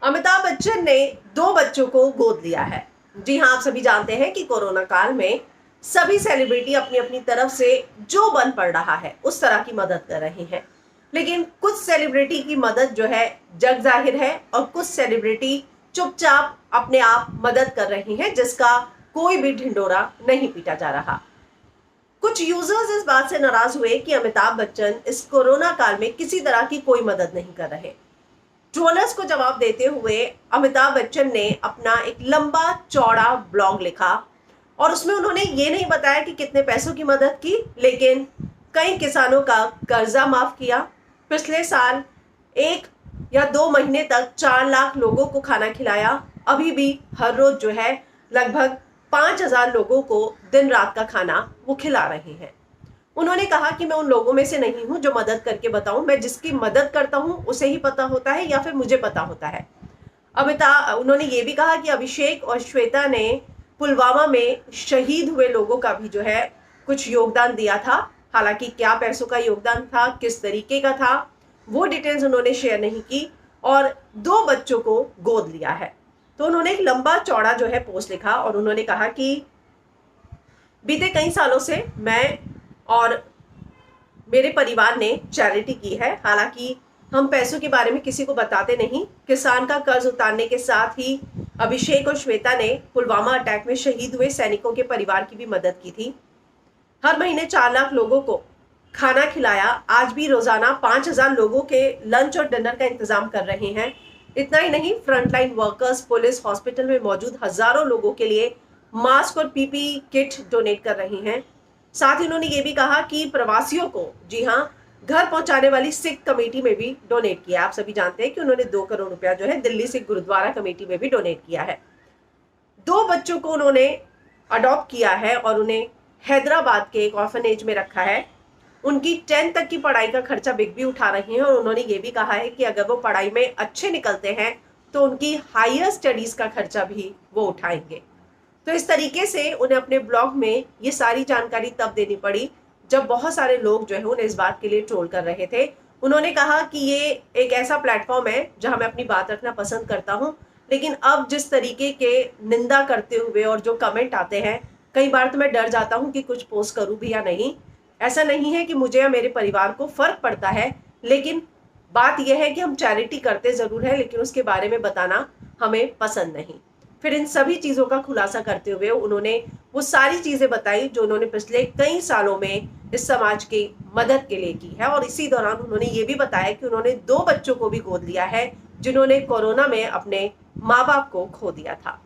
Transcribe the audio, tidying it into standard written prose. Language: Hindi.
अमिताभ बच्चन ने 2 बच्चों को गोद लिया है। जी हाँ, आप सभी जानते हैं कि कोरोना काल में सभी सेलिब्रिटी अपनी अपनी तरफ से जो बन पड़ रहा है उस तरह की मदद कर रहे हैं। लेकिन कुछ सेलिब्रिटी की मदद जो है जग जाहिर है और कुछ सेलिब्रिटी चुपचाप अपने आप मदद कर रही हैं, जिसका कोई भी ढिंडोरा नहीं पीटा जा रहा। कुछ यूजर्स इस बात से नाराज हुए कि अमिताभ बच्चन इस कोरोना काल में किसी तरह की कोई मदद नहीं कर रहे। ट्रोलर्स को जवाब देते हुए अमिताभ बच्चन ने अपना एक लंबा चौड़ा ब्लॉग लिखा और उसमें उन्होंने ये नहीं बताया कि कितने पैसों की मदद की, लेकिन कई किसानों का कर्जा माफ किया। पिछले साल 1 या 2 महीने तक 4 लाख लोगों को खाना खिलाया। अभी भी हर रोज जो है लगभग 5,000 लोगों को दिन रात का खाना वो खिला रहे हैं। उन्होंने कहा कि मैं उन लोगों में से नहीं हूं जो मदद करके बताऊं, मैं जिसकी मदद करता हूं उसे ही पता होता है या फिर मुझे पता होता है। उन्होंने ये भी कहा कि अभिषेक और श्वेता ने पुलवामा में शहीद हुए लोगों का भी जो है कुछ योगदान दिया था। हालांकि क्या पैसों का योगदान था, किस तरीके का था, वो डिटेल्स उन्होंने शेयर नहीं की और 2 बच्चों को गोद लिया है। तो उन्होंने एक लंबा चौड़ा जो है पोस्ट लिखा और उन्होंने कहा कि बीते कई सालों से मैं और मेरे परिवार ने चैरिटी की है। हालांकि हम पैसों के बारे में किसी को बताते नहीं। किसान का कर्ज उतारने के साथ ही अभिषेक और श्वेता ने पुलवामा अटैक में शहीद हुए सैनिकों के परिवार की भी मदद की थी। हर महीने 4 लाख लोगों को खाना खिलाया। आज भी रोजाना 5,000 लोगों के लंच और डिनर का इंतजाम कर रहे हैं। इतना ही नहीं, फ्रंटलाइन वर्कर्स, पुलिस, हॉस्पिटल में मौजूद हजारों लोगों के लिए मास्क और पीपीई किट डोनेट कर रही हैं। साथ ही उन्होंने ये भी कहा कि प्रवासियों को, जी हाँ, घर पहुंचाने वाली सिख कमेटी में भी डोनेट किया। आप सभी जानते हैं कि उन्होंने 2 करोड़ रुपया जो है दिल्ली सिख गुरुद्वारा कमेटी में भी डोनेट किया है। 2 बच्चों को उन्होंने अडॉप्ट किया है और उन्हें हैदराबाद के एक ऑर्फनेज में रखा है। उनकी 10th तक की पढ़ाई का खर्चा बिग बी उठा रही हैं और उन्होंने ये भी कहा है कि अगर वो पढ़ाई में अच्छे निकलते हैं तो उनकी हायर स्टडीज का खर्चा भी वो उठाएंगे। तो इस तरीके से उन्हें अपने ब्लॉग में ये सारी जानकारी तब देनी पड़ी जब बहुत सारे लोग जो है उन्हें इस बात के लिए ट्रोल कर रहे थे। उन्होंने कहा कि ये एक ऐसा प्लेटफॉर्म है जहां मैं अपनी बात रखना पसंद करता हूं, लेकिन अब जिस तरीके के निंदा करते हुए और जो कमेंट आते हैं, कई बार तो मैं डर जाता हूं कि कुछ पोस्ट करूं भी या नहीं। ऐसा नहीं है कि मुझे या मेरे परिवार को फर्क पड़ता है, लेकिन बात यह है कि हम चैरिटी करते जरूर है, लेकिन उसके बारे में बताना हमें पसंद नहीं। फिर इन सभी चीजों का खुलासा करते हुए उन्होंने वो सारी चीजें बताई जो उन्होंने पिछले कई सालों में इस समाज की मदद के लिए की है। और इसी दौरान उन्होंने ये भी बताया कि उन्होंने 2 बच्चों को भी गोद लिया है जिन्होंने कोरोना में अपने माँ बाप को खो दिया था।